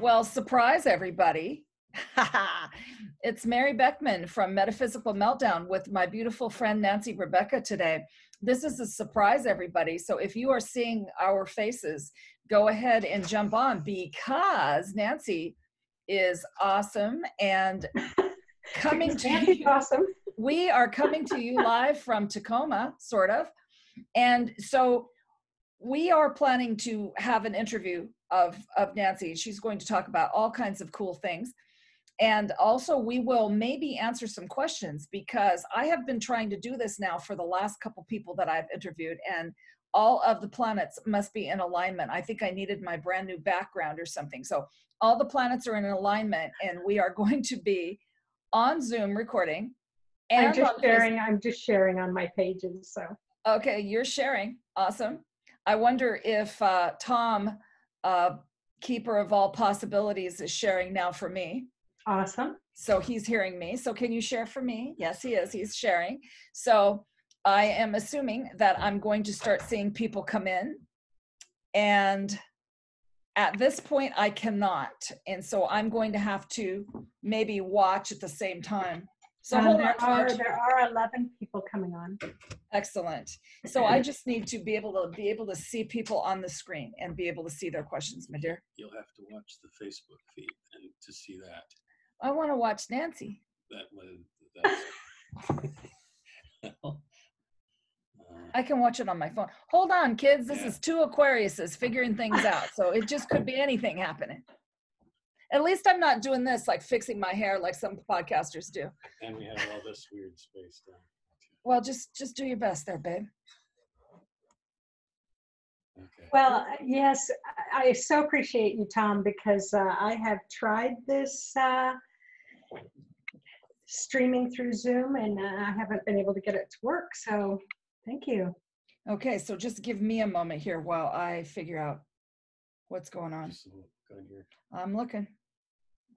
Well, surprise everybody. It's Mary Beckman from Metaphysical Meltdown with my beautiful friend Nancy Rebecca today. This is a surprise, everybody. So if you are seeing our faces, go ahead and jump on because Nancy is awesome and coming to you. Awesome. We are coming to you live from Tacoma, sort of. And so we are planning to have an interview of Nancy. She's going to talk about all kinds of cool things. And also we will maybe answer some questions because I have been trying to do this now for the last couple people that I've interviewed, and all of the planets must be in alignment. I think I needed my brand new background or something. So all the planets are in alignment, and we are going to be on Zoom recording. And I'm just sharing on my pages. So okay, you're sharing. Awesome. I wonder if Tom, Keeper of All Possibilities, is sharing now for me. Awesome. So he's hearing me. So can you share for me? Yes, he is. He's sharing. So I am assuming that I'm going to start seeing people come in. And at this point, I cannot. And so I'm going to have to maybe watch at the same time. So there are 11 people coming on. Excellent. So I just need to be able to see people on the screen and be able to see their questions, my dear. You'll have to watch the Facebook feed and to see that. I want to watch Nancy. I can watch it on my phone. Hold on, kids. This is two Aquariuses figuring things out. So it just could be anything happening. At least I'm not doing this like fixing my hair like some podcasters do. And we have all this weird space down. Well, just do your best there, babe. Okay. Well, yes, I so appreciate you, Tom, because I have tried this streaming through Zoom, and I haven't been able to get it to work. So thank you. Okay, so just give me a moment here while I figure out what's going on. I'm looking.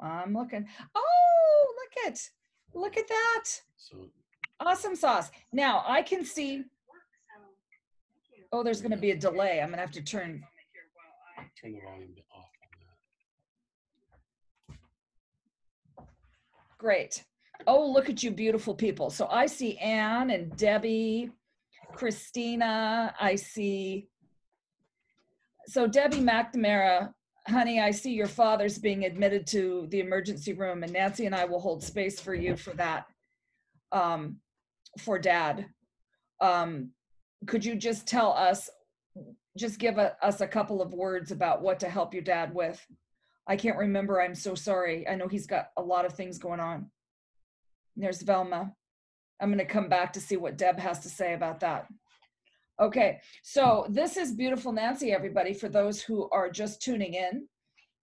Oh, look at that. Awesome sauce. Now I can see. Oh, there's going to be a delay. I'm going to have to turn the volume off on that. Great. Oh, look at you beautiful people. So I see Anne and Debbie, Christina. I see. So Debbie McNamara, honey, I see your father's being admitted to the emergency room, and Nancy and I will hold space for you for that, for Dad. Could you just tell us, just give us a couple of words about what to help your dad with? I can't remember. I'm so sorry. I know he's got a lot of things going on. There's Velma. I'm going to come back to see what Deb has to say about that. Okay, so this is beautiful Nancy, everybody, for those who are just tuning in.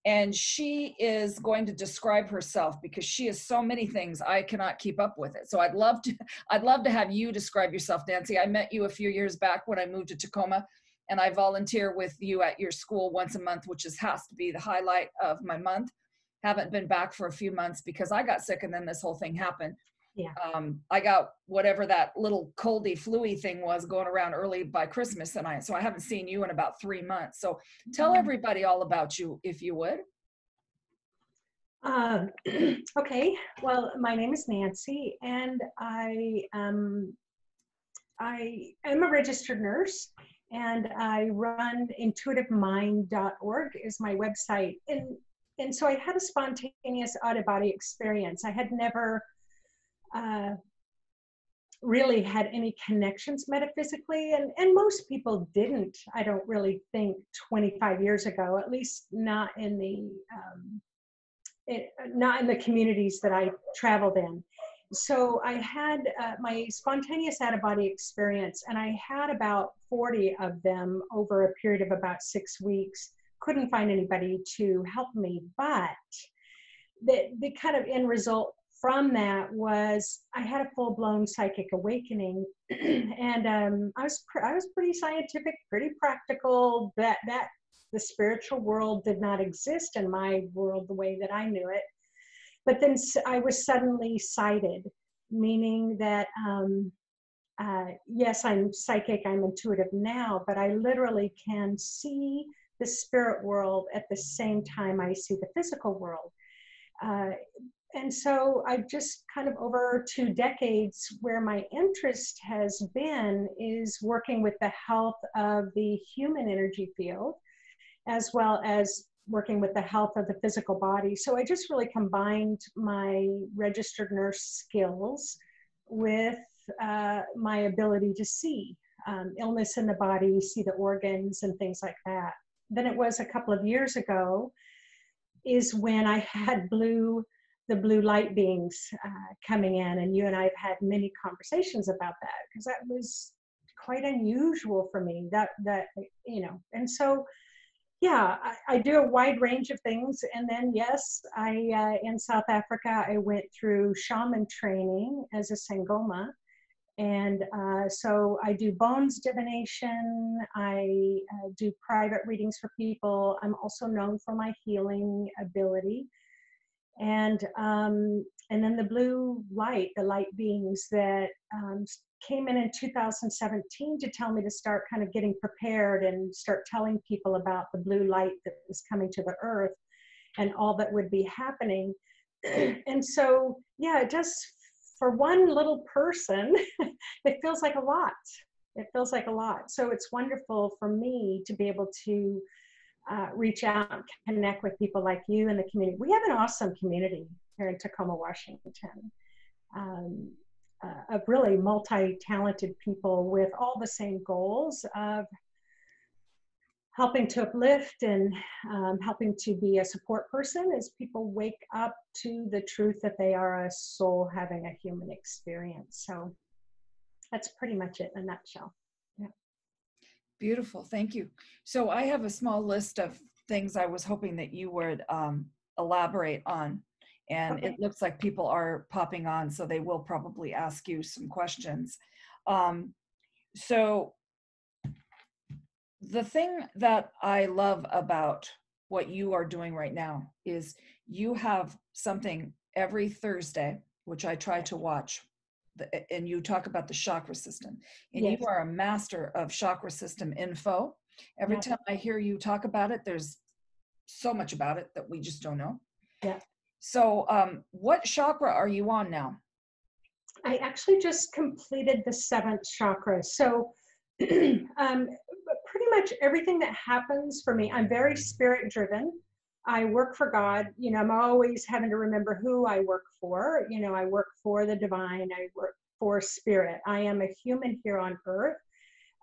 And she is going to describe herself because she is so many things I cannot keep up with it. So I'd love to have you describe yourself, Nancy. I met you a few years back when I moved to Tacoma, and I volunteer with you at your school once a month, which has to be the highlight of my month. Haven't been back for a few months because I got sick and then this whole thing happened. Yeah. I got whatever that little coldy fluey thing was going around early by Christmas, and so I haven't seen you in about 3 months. So tell everybody all about you, if you would. Okay. Well, my name is Nancy, and I am a registered nurse, and I run intuitivemind.org is my website, and so I had a spontaneous out-of-body experience. I had never really had any connections metaphysically, and most people didn't. I don't really think 25 years ago, at least not in the communities that I traveled in. So I had my spontaneous out-of-body experience, and I had about 40 of them over a period of about 6 weeks. Couldn't find anybody to help me, but the kind of end result from that was I had a full-blown psychic awakening, and I was pretty scientific, pretty practical. That the spiritual world did not exist in my world the way that I knew it. But then I was suddenly sighted, meaning that yes, I'm psychic, I'm intuitive now, but I literally can see the spirit world at the same time I see the physical world. And so I've just kind of over 2 decades, where my interest has been is working with the health of the human energy field, as well as working with the health of the physical body. So I just really combined my registered nurse skills with my ability to see illness in the body, see the organs and things like that. Then it was a couple of years ago is when I had the blue light beings coming in, and you and I have had many conversations about that, because that was quite unusual for me, that you know. And so yeah, I do a wide range of things. And then yes, I in South Africa I went through shaman training as a sangoma, and so I do bones divination, I do private readings for people. I'm also known for my healing ability. And then the blue light, the light beings that came in 2017 to tell me to start kind of getting prepared and start telling people about the blue light that was coming to the earth and all that would be happening. And so, yeah, it just, for one little person, it feels like a lot. It feels like a lot. So it's wonderful for me to be able to reach out and connect with people like you in the community. We have an awesome community here in Tacoma, Washington, of really multi-talented people with all the same goals of helping to uplift and helping to be a support person as people wake up to the truth that they are a soul having a human experience. So that's pretty much it in a nutshell. Yeah. Beautiful. Thank you. So I have a small list of things I was hoping that you would elaborate on. And Okay. it looks like people are popping on, so they will probably ask you some questions. So the thing that I love about what you are doing right now is you have something every Thursday, which I try to watch, and you talk about the chakra system, and Yes. you are a master of chakra system info. Every Yeah. time I hear you talk about it, there's so much about it that we just don't know. Yeah. So what chakra are you on now? I actually just completed the 7th chakra. So pretty much everything that happens for me, I'm very spirit driven. I work for God. You know, I'm always having to remember who I work for. You know, I work for the divine. I work for spirit. I am a human here on earth.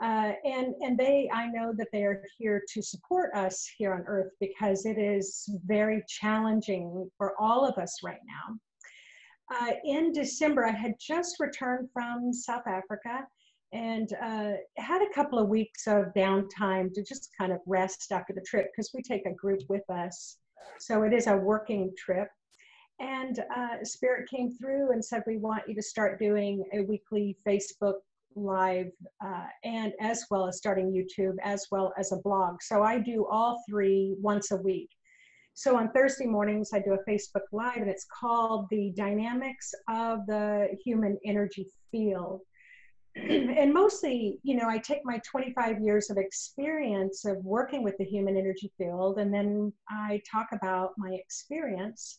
And I know that they are here to support us here on earth, because it is very challenging for all of us right now. In December, I had just returned from South Africa and had a couple of weeks of downtime to just kind of rest after the trip, because we take a group with us. So it is a working trip. And Spirit came through and said, we want you to start doing a weekly Facebook Live, and as well as starting YouTube, as well as a blog. So I do all 3 once a week. So on Thursday mornings, I do a Facebook Live, and it's called The Dynamics of the Human Energy Field. And mostly, you know, I take my 25 years of experience of working with the human energy field, and then I talk about my experience.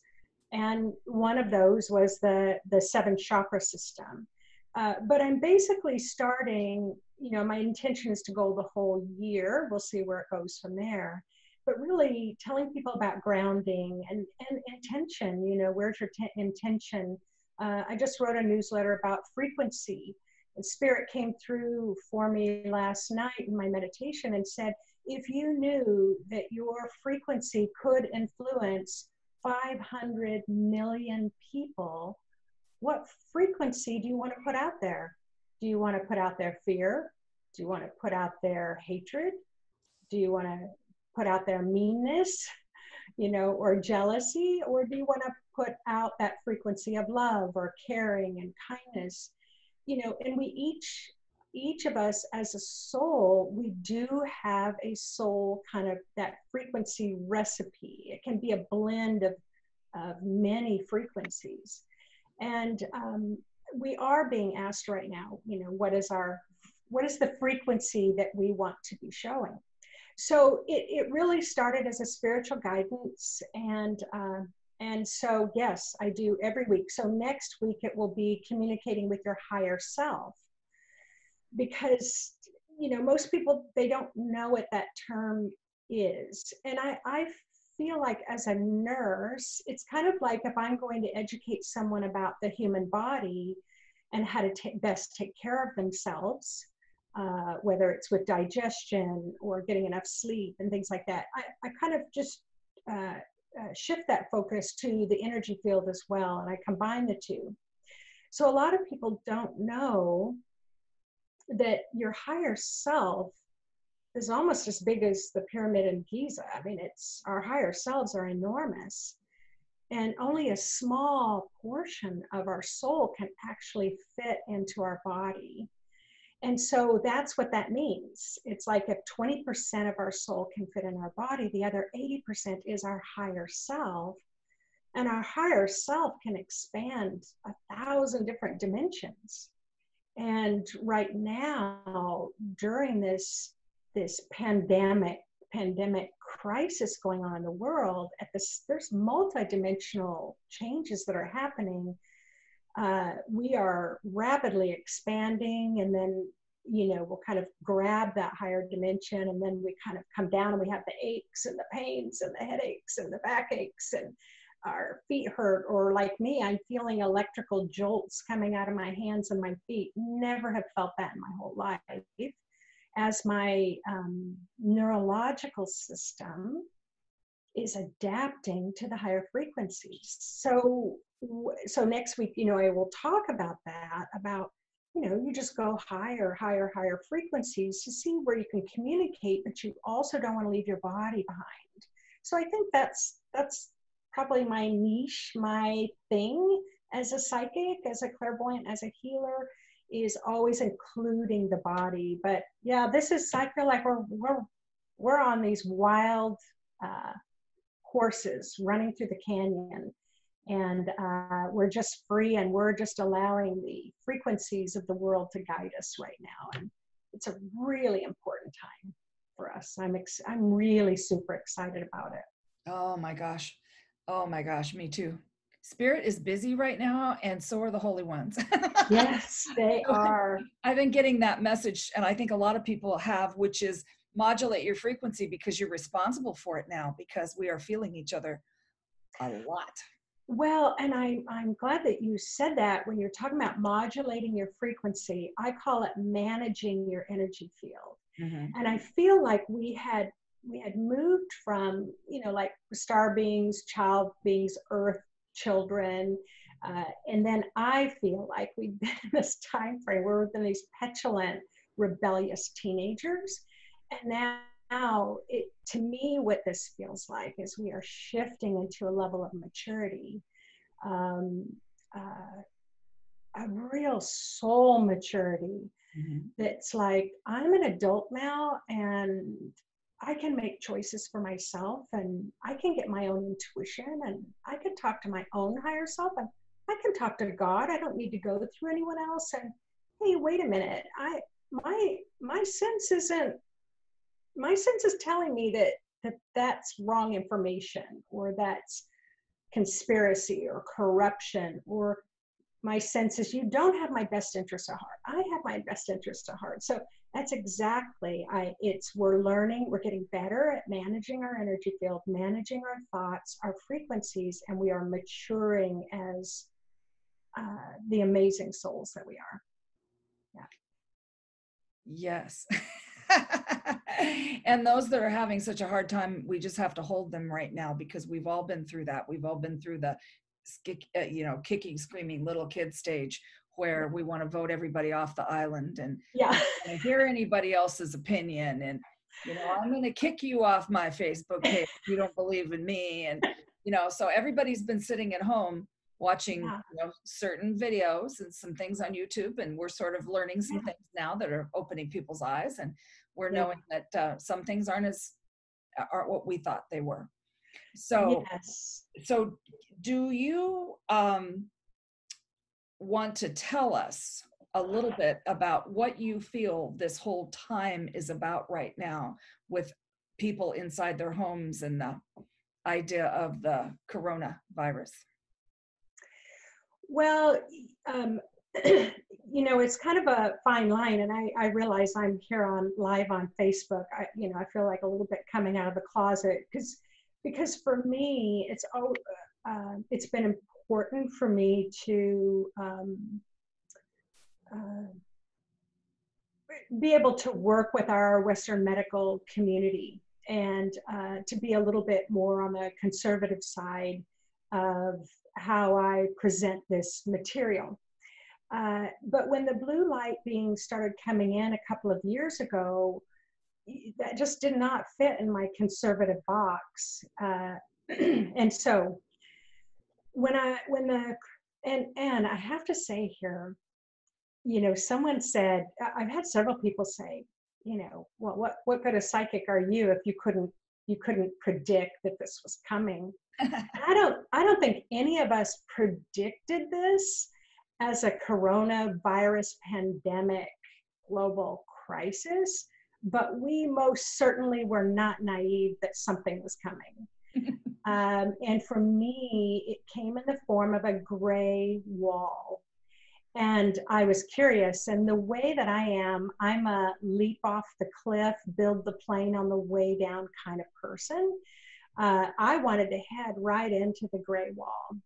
And one of those was the 7 chakra system. But I'm basically starting, you know, my intention is to go the whole year. We'll see where it goes from there. But really telling people about grounding and intention, you know, where's your intention? I just wrote a newsletter about frequency. And Spirit came through for me last night in my meditation and said, if you knew that your frequency could influence 500 million people, what frequency do you want to put out there? Do you want to put out their fear? Do you want to put out their hatred? Do you want to put out their meanness, you know, or jealousy? Or do you want to put out that frequency of love or caring and kindness? You know, and we each of us as a soul, we do have a soul kind of that frequency recipe. It can be a blend of many frequencies. And we are being asked right now, you know, what is the frequency that we want to be showing? So it really started as a spiritual guidance, and so yes, I do every week. So next week it will be communicating with your higher self, because most people, they don't know what that term is, and I feel like as a nurse, it's kind of like if I'm going to educate someone about the human body and how to best take care of themselves, whether it's with digestion or getting enough sleep and things like that. I kind of just shift that focus to the energy field as well, and I combine the two. So a lot of people don't know that your higher self is almost as big as the pyramid in Giza. I mean, our higher selves are enormous, and only a small portion of our soul can actually fit into our body. And so that's what that means. It's like if 20% of our soul can fit in our body, the other 80% is our higher self. And our higher self can expand 1,000 different dimensions. And right now, during this pandemic crisis going on in the world, there's multidimensional changes that are happening. We are rapidly expanding, and then we'll kind of grab that higher dimension, and then we kind of come down, and we have the aches and the pains and the headaches and the backaches, and our feet hurt, or like me, I'm feeling electrical jolts coming out of my hands and my feet. Never have felt that in my whole life, as my neurological system is adapting to the higher frequencies. So next week, I will talk about that, about, you just go higher frequencies to see where you can communicate, but you also don't want to leave your body behind. So I think that's probably my niche, my thing as a psychic, as a clairvoyant, as a healer, is always including the body. But yeah, I feel like we're on these wild horses running through the canyon, and we're just free, and we're just allowing the frequencies of the world to guide us right now. And it's a really important time for us. I'm really super excited about it. Oh my gosh. Oh my gosh, me too. Spirit is busy right now, and so are the holy ones. Yes, they are. I've been getting that message, and I think a lot of people have, which is modulate your frequency, because you're responsible for it now, because we are feeling each other a lot. Well, and I'm glad that you said that. When you're talking about modulating your frequency, I call it managing your energy field. Mm-hmm. And I feel like we had moved from, like star beings, child beings, earth children. And then I feel like we've been in this time frame where we've been these petulant, rebellious teenagers. And now, to me, what this feels like is we are shifting into a level of maturity, a real soul maturity. Mm-hmm. That's like, I'm an adult now, and I can make choices for myself, and I can get my own intuition, and I can talk to my own higher self, and I can talk to God. I don't need to go through anyone else. And hey, wait a minute, my sense is telling me that's wrong information, or that's conspiracy or corruption, or my sense is you don't have my best interest at heart. I have my best interest at heart. So that's exactly, we're learning, we're getting better at managing our energy field, managing our thoughts, our frequencies, and we are maturing as the amazing souls that we are. Yeah. Yes. And those that are having such a hard time, we just have to hold them right now, because we've all been through that. We've all been through the kicking, screaming little kid stage, where we want to vote everybody off the island, and yeah, hear anybody else's opinion, and I'm going to kick you off my Facebook page if you don't believe in me. And so everybody's been sitting at home watching certain videos and some things on YouTube, and we're sort of learning some things now that are opening people's eyes, and we're knowing that some things aren't what we thought they were. So so do you want to tell us a little bit about what you feel this whole time is about right now, with people inside their homes and the idea of the coronavirus? Well, it's kind of a fine line, and I realize I'm here on live on Facebook. I feel like a little bit coming out of the closet because for me, it's been important for me to be able to work with our Western medical community and to be a little bit more on the conservative side of how I present this material. But when the blue light being started coming in a couple of years ago, that just did not fit in my conservative box. And so and I have to say here, someone said, I've had several people say, well, what good a psychic are you if you couldn't predict that this was coming? I don't think any of us predicted this as a coronavirus pandemic global crisis, but we most certainly were not naive that something was coming. And for me, it came in the form of a gray wall. And I was curious, and the way that I'm a leap off the cliff, build the plane on the way down kind of person. I wanted to head right into the gray wall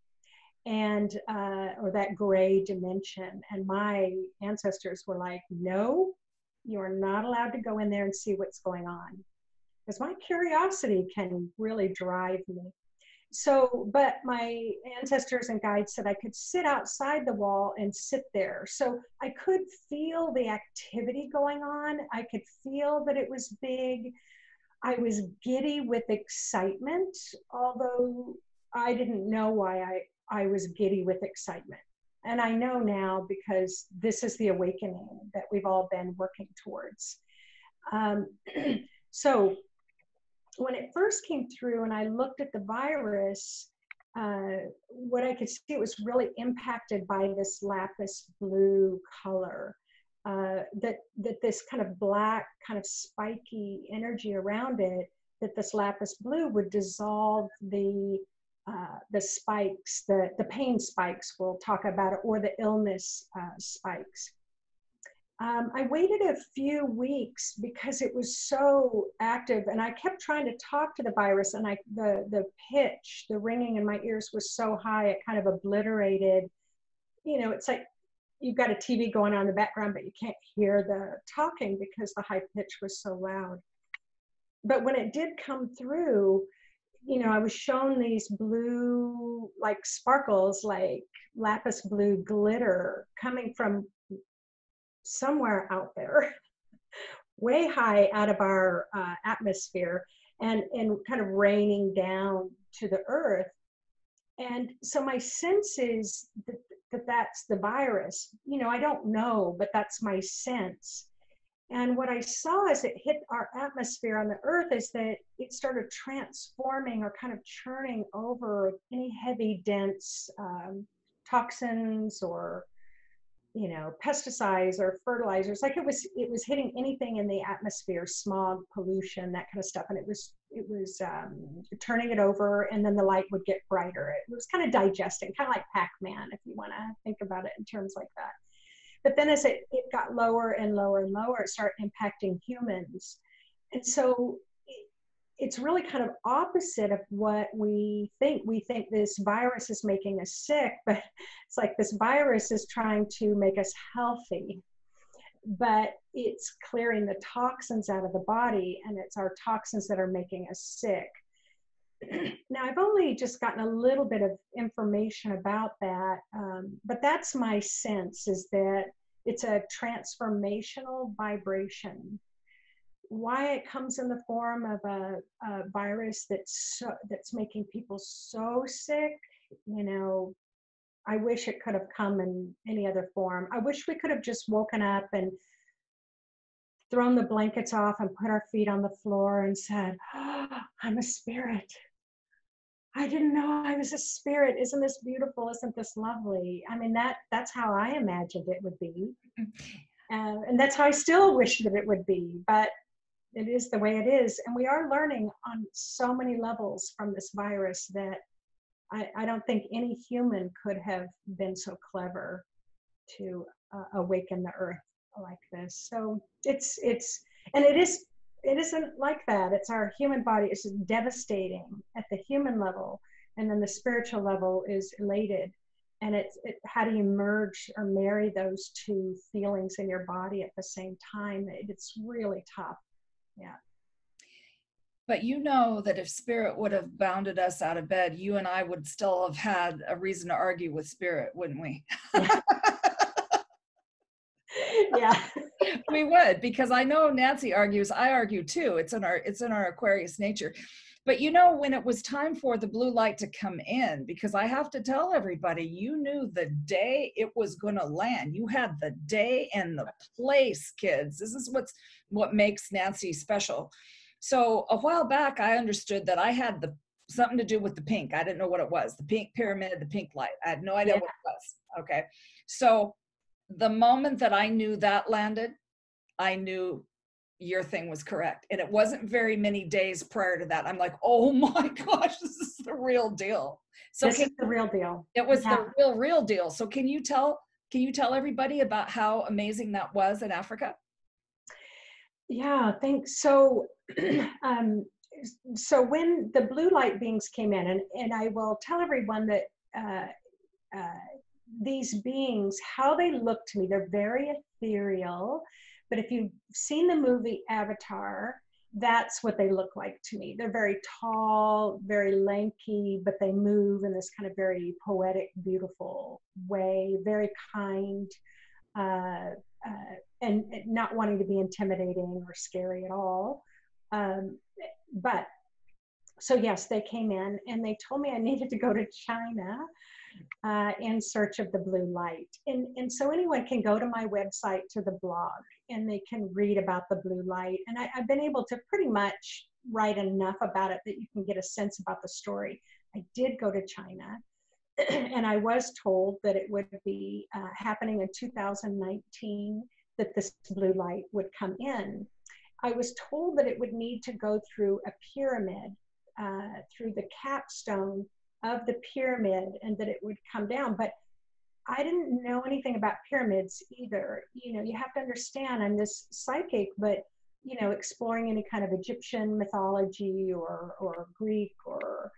and or that gray dimension. And my ancestors were like, no, you are not allowed to go in there and see what's going on. Because my curiosity can really drive me. So, but my ancestors and guides said I could sit outside the wall and sit there. So I could feel the activity going on. I could feel that it was big. I was giddy with excitement, although I didn't know why I was giddy with excitement. And I know now because this is the awakening that we've all been working towards. So when it first came through and I looked at the virus, what I could see, it was really impacted by this lapis blue color. That this kind of black, kind of spiky energy around it, that this lapis blue would dissolve the spikes, the pain spikes, we'll talk about it, or the illness spikes. I waited a few weeks because it was so active, and I kept trying to talk to the virus, and the pitch, the ringing in my ears was so high, it kind of obliterated. It's like you've got a TV going on in the background, but you can't hear the talking because the high pitch was so loud. But when it did come through, I was shown these blue, like sparkles, like lapis blue glitter coming from somewhere out there, way high out of our atmosphere, and kind of raining down to the earth. And so my sense is that that's the virus. I don't know, but that's my sense. And what I saw as it hit our atmosphere on the earth is that it started transforming or kind of churning over any heavy, dense toxins or pesticides or fertilizers. Like it was hitting anything in the atmosphere, smog, pollution, that kind of stuff. And it was turning it over, and then the light would get brighter. It was kind of digesting, kind of like Pac-Man, if you want to think about it in terms like that. But then as it got lower and lower and lower, it started impacting humans. And so it's really kind of opposite of what we think. We think this virus is making us sick, but it's like this virus is trying to make us healthy. But it's clearing the toxins out of the body, and it's our toxins that are making us sick. Now, I've only just gotten a little bit of information about that, but that's my sense, is that it's a transformational vibration. Why it comes in the form of a virus that's making people so sick, I wish it could have come in any other form. I wish we could have just woken up and thrown the blankets off and put our feet on the floor and said, oh, I'm a spirit. I didn't know I was a spirit. Isn't this beautiful? Isn't this lovely? I mean, that's how I imagined it would be. And that's how I still wish that it would be. But it is the way it is. And we are learning on so many levels from this virus that I don't think any human could have been so clever to awaken the earth like this. So and it isn't like that. It's our human body is devastating at the human level, and then the spiritual level is elated. And how do you merge or marry those two feelings in your body at the same time? It's really tough. Yeah. But you know that if spirit would have bounded us out of bed, you and I would still have had a reason to argue with spirit, wouldn't we? Yeah. Yeah. We would, because I know Nancy argues, I argue too. It's in our Aquarius nature. But you know, when it was time for the blue light to come in, because I have to tell everybody, you knew the day it was going to land. You had the day and the place, kids. This is what makes Nancy special. So a while back, I understood that I had something to do with the pink. I didn't know what it was. The pink pyramid, the pink light. I had no idea what it was. Okay. So the moment that I knew that landed, I knew your thing was correct. And it wasn't very many days prior to that. I'm like, oh my gosh, this is the real deal. So this is the real deal. It was the real deal. So can you tell everybody about how amazing that was in Africa? Yeah, thanks. So, so when the blue light beings came in, and I will tell everyone that these beings, how they look to me, they're very ethereal. But if you've seen the movie Avatar, that's what they look like to me. They're very tall, very lanky, but they move in this kind of very poetic, beautiful way, very kind. And not wanting to be intimidating or scary at all. But so yes, they came in and they told me I needed to go to China in search of the blue light. And so anyone can go to my website, to the blog, and they can read about the blue light. And I've been able to pretty much write enough about it that you can get a sense about the story. I did go to China. And I was told that it would be happening in 2019, that this blue light would come in. I was told that it would need to go through a pyramid, through the capstone of the pyramid, and that it would come down. But I didn't know anything about pyramids either. You know, you have to understand, I'm this psychic, but, you know, exploring any kind of Egyptian mythology or Greek or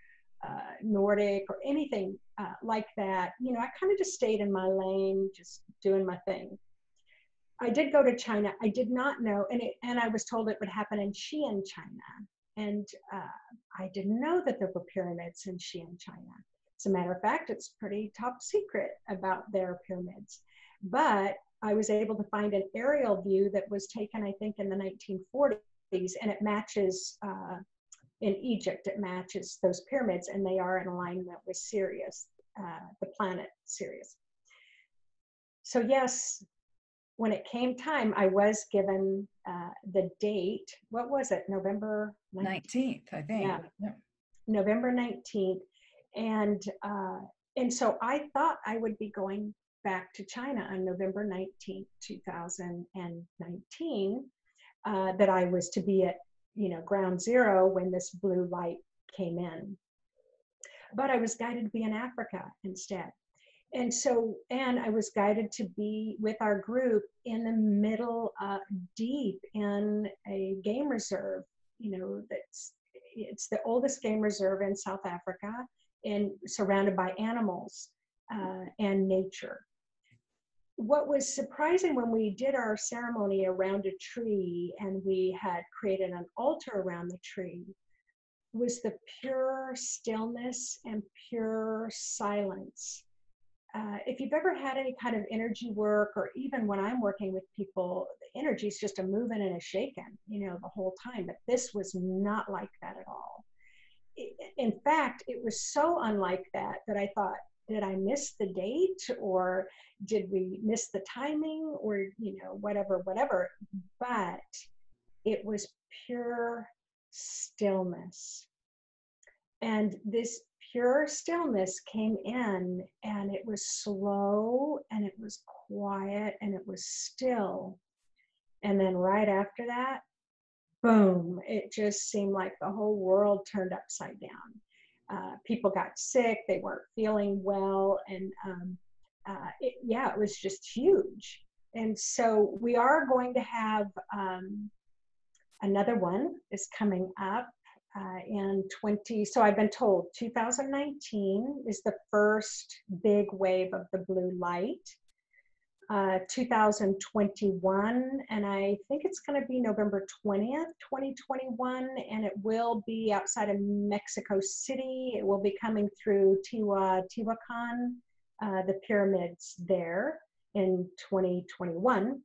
Nordic or anything like that. You know, I kind of just stayed in my lane, just doing my thing. I did go to China. I did not know, and I was told it would happen in Xi'an, China. And I didn't know that there were pyramids in Xi'an, China. As a matter of fact, it's pretty top secret about their pyramids. But I was able to find an aerial view that was taken, I think, in the 1940s, and it matches in Egypt, it matches those pyramids, and they are in alignment with Sirius, the planet Sirius. So yes, when it came time, I was given the date. What was it? November 19th, I think. Yeah. November 19th. And so I thought I would be going back to China on November 19th, 2019, that I was to be at, you know, ground zero when this blue light came in. But I was guided to be in Africa instead. And so, and I was guided to be with our group in the middle, deep in a game reserve, you know, it's the oldest game reserve in South Africa, and surrounded by animals and nature. What was surprising when we did our ceremony around a tree and we had created an altar around the tree was the pure stillness and pure silence. If you've ever had any kind of energy work, or even when I'm working with people, the energy is just a moving and a shaking, you know, the whole time. But this was not like that at all. In fact, it was so unlike that I thought, did I miss the date, or did we miss the timing, or, you know, whatever. But it was pure stillness. And this pure stillness came in, and it was slow, and it was quiet, and it was still. And then right after that, boom, it just seemed like the whole world turned upside down. People got sick, they weren't feeling well, and it was just huge. And so we are going to have another one is coming up in 20. So I've been told 2019 is the first big wave of the blue light. 2021, and I think it's going to be November 20th, 2021, and it will be outside of Mexico City. It will be coming through Teotihuacan, the pyramids there in 2021.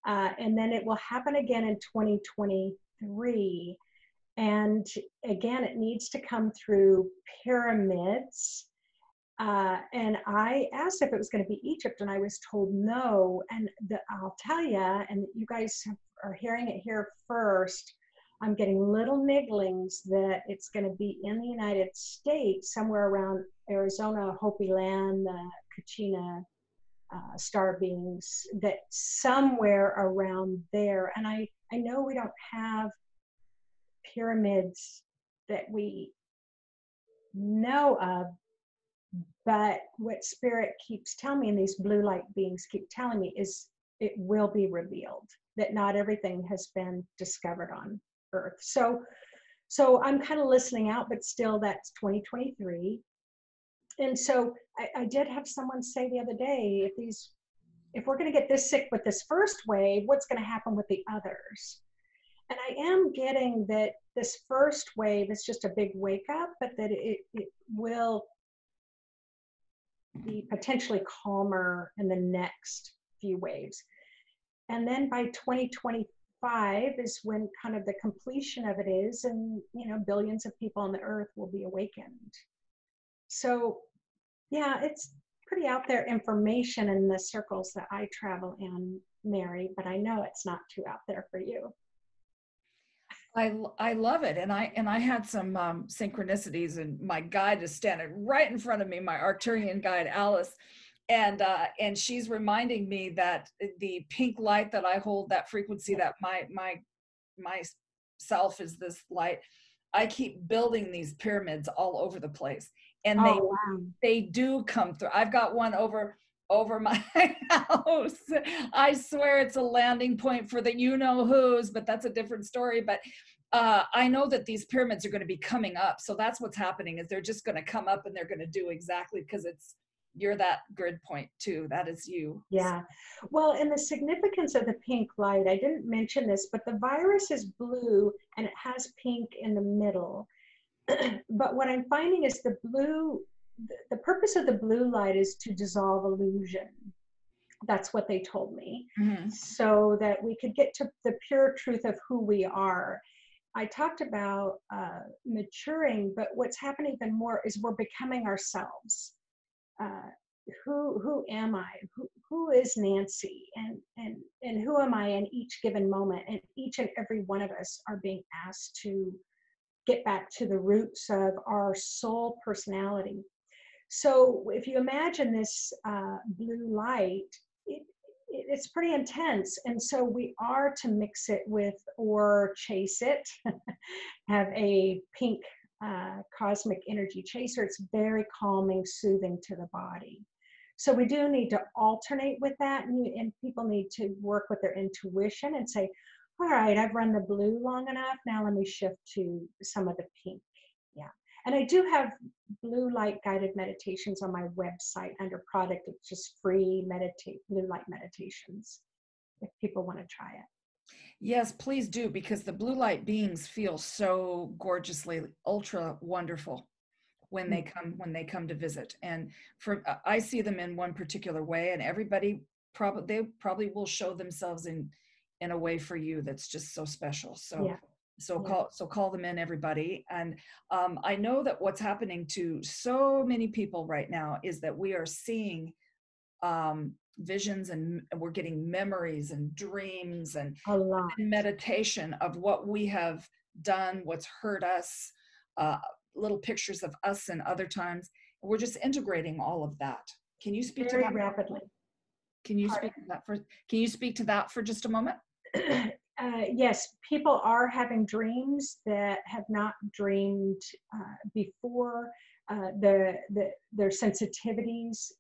And then it will happen again in 2023. And again, it needs to come through pyramids. And I asked if it was going to be Egypt, and I was told no. And I'll tell you, and you guys are hearing it here first, I'm getting little nigglings that it's going to be in the United States, somewhere around Arizona, Hopi Land, the Kachina star beings, that somewhere around there. And I know we don't have pyramids that we know of, but what Spirit keeps telling me, and these blue light beings keep telling me, is it will be revealed, that not everything has been discovered on Earth. So I'm kind of listening out, but still that's 2023. And so I did have someone say the other day, if we're going to get this sick with this first wave, what's going to happen with the others? And I am getting that this first wave is just a big wake up, but that it will be potentially calmer in the next few waves. And then by 2025 is when kind of the completion of it is, and billions of people on the earth will be awakened. So yeah, it's pretty out there information in the circles that I travel in, Mary, but I know it's not too out there for you. I love it, and I had some synchronicities, and my guide is standing right in front of me, my Arcturian guide Alice, and she's reminding me that the pink light that I hold, that frequency, that my self is this light. I keep building these pyramids all over the place, and they do come through. I've got one over my house. I swear it's a landing point for the you-know-whos, but that's a different story. But I know that these pyramids are going to be coming up. So that's what's happening, is they're just going to come up and they're going to do exactly, because you're that grid point too. That is you. Yeah. Well, and the significance of the pink light, I didn't mention this, but the virus is blue and it has pink in the middle. But what I'm finding is the purpose of the blue light is to dissolve illusion. That's what they told me. Mm-hmm. So that we could get to the pure truth of who we are. I talked about maturing, but what's happening even more is we're becoming ourselves. Who am I? Who is Nancy? And who am I in each given moment? And each and every one of us are being asked to get back to the roots of our soul personality. So if you imagine this blue light, it's pretty intense. And so we are to mix it with, or chase it, have a pink cosmic energy chaser. It's very calming, soothing to the body. So we do need to alternate with that, and people need to work with their intuition and say, all right, I've run the blue long enough, now let me shift to some of the pink. Yeah. And I do have blue light guided meditations on my website under product. It's just free blue light meditations if people want to try it. Yes, please do, because the blue light beings feel so gorgeously ultra wonderful when they come to visit. And I see them in one particular way, and everybody probably will show themselves in a way for you that's just so special. So call them in, everybody. And I know that what's happening to so many people right now is that we are seeing visions, and we're getting memories and dreams and meditation of what we have done, what's hurt us, little pictures of us in other times. We're just integrating all of that. Can you speak to that rapidly? Can you speak to that for just a moment? Yes, people are having dreams that have not dreamed before. Their sensitivities,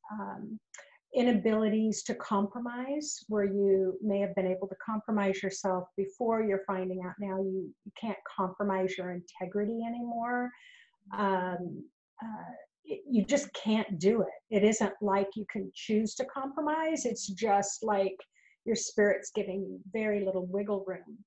inabilities to compromise, where you may have been able to compromise yourself before, you're finding out now you can't compromise your integrity anymore. Um, you just can't do it. It isn't like you can choose to compromise. It's just like your spirit's giving you very little wiggle room.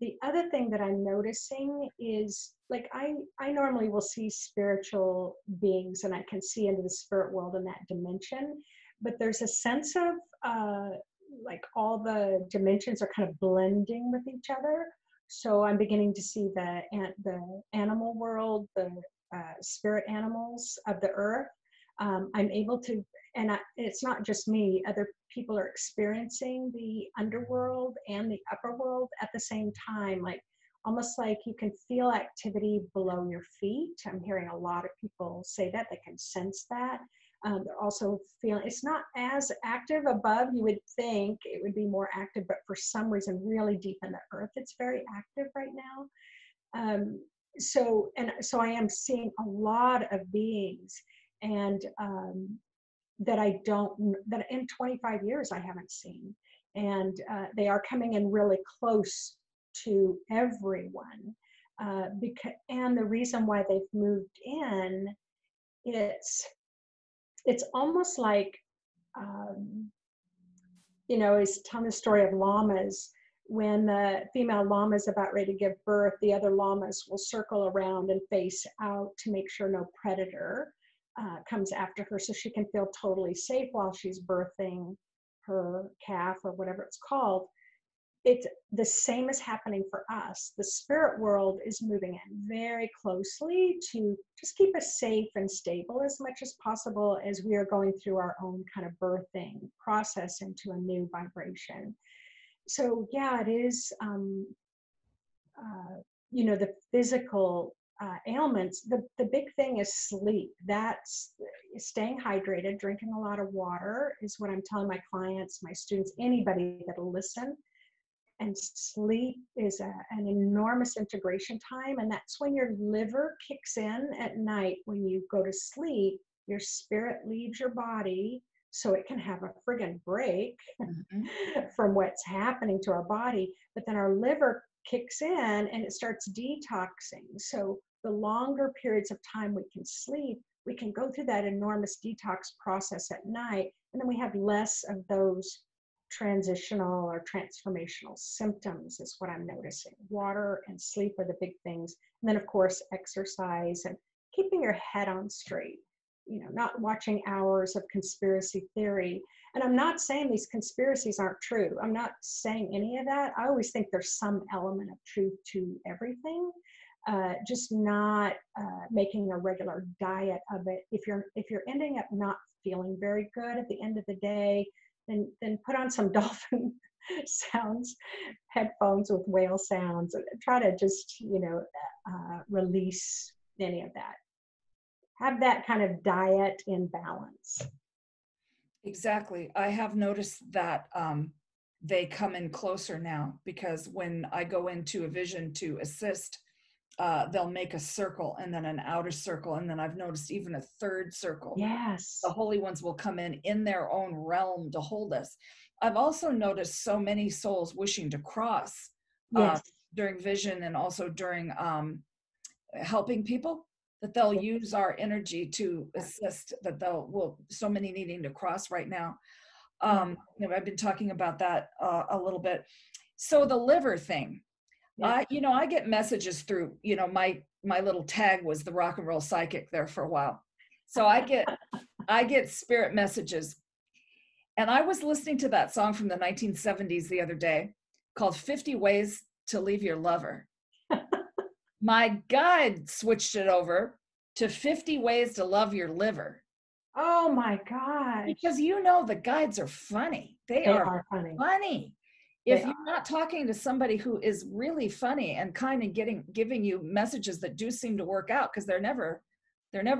The other thing that I'm noticing is, like, I normally will see spiritual beings and I can see into the spirit world in that dimension, but there's a sense of like all the dimensions are kind of blending with each other. So I'm beginning to see the animal world, the spirit animals of the earth. I'm able to, and it's not just me, other people are experiencing the underworld and the upper world at the same time, like almost like you can feel activity below your feet. I'm hearing a lot of people say that they can sense that. They're also feeling it's not as active above. You would think it would be more active, but for some reason, really deep in the earth, it's very active right now. So I am seeing a lot of beings, and that that in 25 years I haven't seen, and they are coming in really close to everyone. And the reason why they've moved in, it's almost like, is telling the story of llamas. When the female llama is about ready to give birth, the other llamas will circle around and face out to make sure no predator comes after her, so she can feel totally safe while she's birthing her calf or whatever it's called. It's the same is happening for us. The spirit world is moving in very closely to just keep us safe and stable as much as possible as we are going through our own kind of birthing process into a new vibration. So yeah, it is, the physical ailments. The big thing is sleep. That's staying hydrated, drinking a lot of water is what I'm telling my clients, my students, anybody that'll listen. And sleep is an enormous integration time. And that's when your liver kicks in at night. When you go to sleep, your spirit leaves your body so it can have a friggin' break from what's happening to our body. But then our liver kicks in and it starts detoxing. So the longer periods of time we can sleep, we can go through that enormous detox process at night. And then we have less of those transitional or transformational symptoms is what I'm noticing. Water and sleep are the big things. And then of course, exercise and keeping your head on straight, not watching hours of conspiracy theory. And I'm not saying these conspiracies aren't true. I'm not saying any of that. I always think there's some element of truth to everything, just not making a regular diet of it. If you're ending up not feeling very good at the end of the day, then put on some dolphin sounds, headphones with whale sounds, and try to just, release any of that. Have that kind of diet in balance. Exactly. I have noticed that they come in closer now, because when I go into a vision to assist, they'll make a circle and then an outer circle. And then I've noticed even a third circle. Yes. The holy ones will come in their own realm to hold us. I've also noticed so many souls wishing to cross during vision, and also during helping people, that they'll use our energy to assist, that so many needing to cross right now. I've been talking about that a little bit. So the liver thing, I get messages through, my little tag was the rock and roll psychic there for a while. So I get spirit messages. And I was listening to that song from the 1970s the other day called 50 Ways to Leave Your Lover. My guide switched it over to 50 Ways to Love Your Liver. Oh my gosh. Because the guides are funny. They are funny. If you're not talking to somebody who is really funny and kind and giving you messages that do seem to work out, because they're never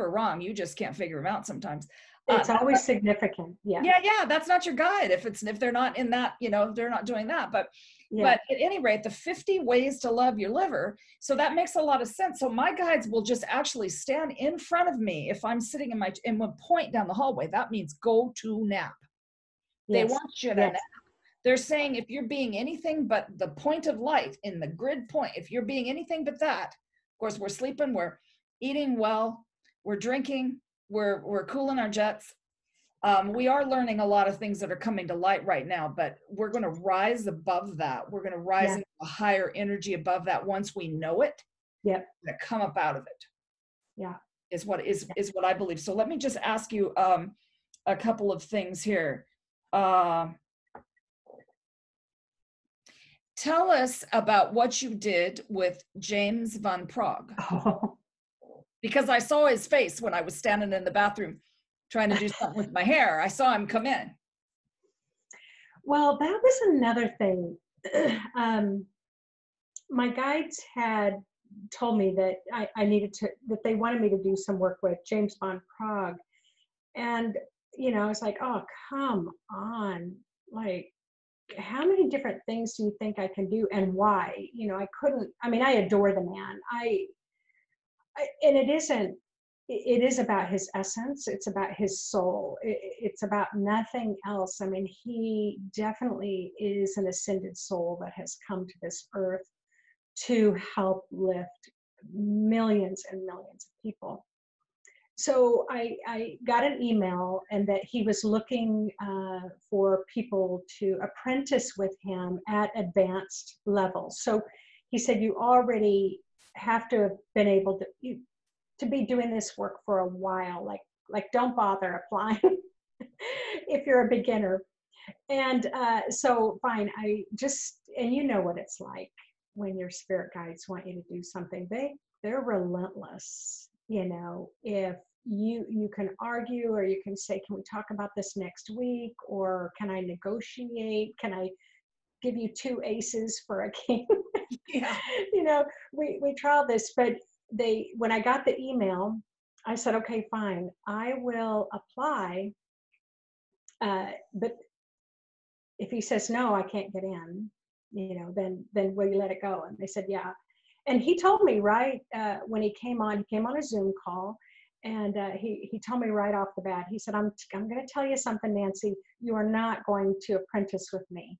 wrong, you just can't figure them out sometimes. It's always significant. Yeah. Yeah, that's not your guide if they're not in that, if they're not doing that. But Yeah. at any rate, the 50 ways to love your liver. So that makes a lot of sense. So my guides will just actually stand in front of me if I'm sitting and would point down the hallway. That means go to nap. They Yes. want you to Yes. nap. They're saying if you're being anything but the point of light in the grid point, if you're being anything but that, of course, we're sleeping, we're eating well, we're drinking, we're cooling our jets. We are learning a lot of things that are coming to light right now, but we're going to rise above that. We're going to rise into a higher energy above that once we know it. Yep. To come up out of it. Yeah. Is what I believe. So let me just ask you a couple of things here. Tell us about what you did with James Van Prague. Oh. Because I saw his face when I was standing in the bathroom trying to do something with my hair. I saw him come in. Well, that was another thing. My guides had told me that that they wanted me to do some work with James Van Prague. And, I was like, oh, come on. Like, how many different things do you think I can do and why? I adore the man. And it is about his essence. It's about his soul. It's about nothing else. I mean, he definitely is an ascended soul that has come to this earth to help lift millions and millions of people. So I got an email and that he was looking for people to apprentice with him at advanced levels. So he said, you already have to have been able to be doing this work for a while. Like don't bother applying if you're a beginner. And so fine, and you know what it's like when your spirit guides want you to do something. They're relentless. If you can argue, or you can say, can we talk about this next week, or can I negotiate, can I give you 2 aces for a king? Yeah. We tried this, but when I got the email, I said, okay, fine, I will apply, but if he says no, I can't get in, then will you let it go? And they said, yeah. And he told me when he came on a Zoom call, and he told me right off the bat, he said, I'm going to tell you something, Nancy, you are not going to apprentice with me.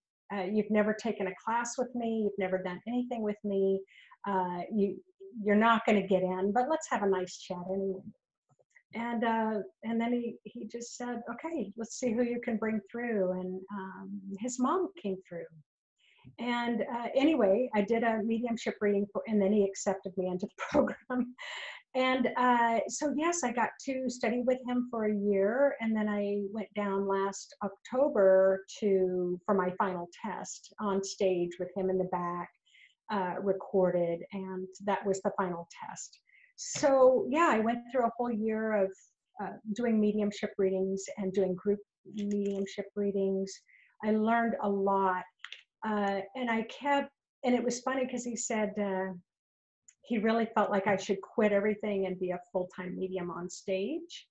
You've never taken a class with me. You've never done anything with me. You're not going to get in, but let's have a nice chat anyway. And then he just said, okay, let's see who you can bring through. And his mom came through. And anyway, I did a mediumship reading and then he accepted me into the program. And so yes, I got to study with him for a year, and then I went down last October for my final test on stage with him in the back, recorded, and that was the final test. So yeah, I went through a whole year of doing mediumship readings and doing group mediumship readings. I learned a lot. And it was funny because he said he really felt like I should quit everything and be a full-time medium on stage.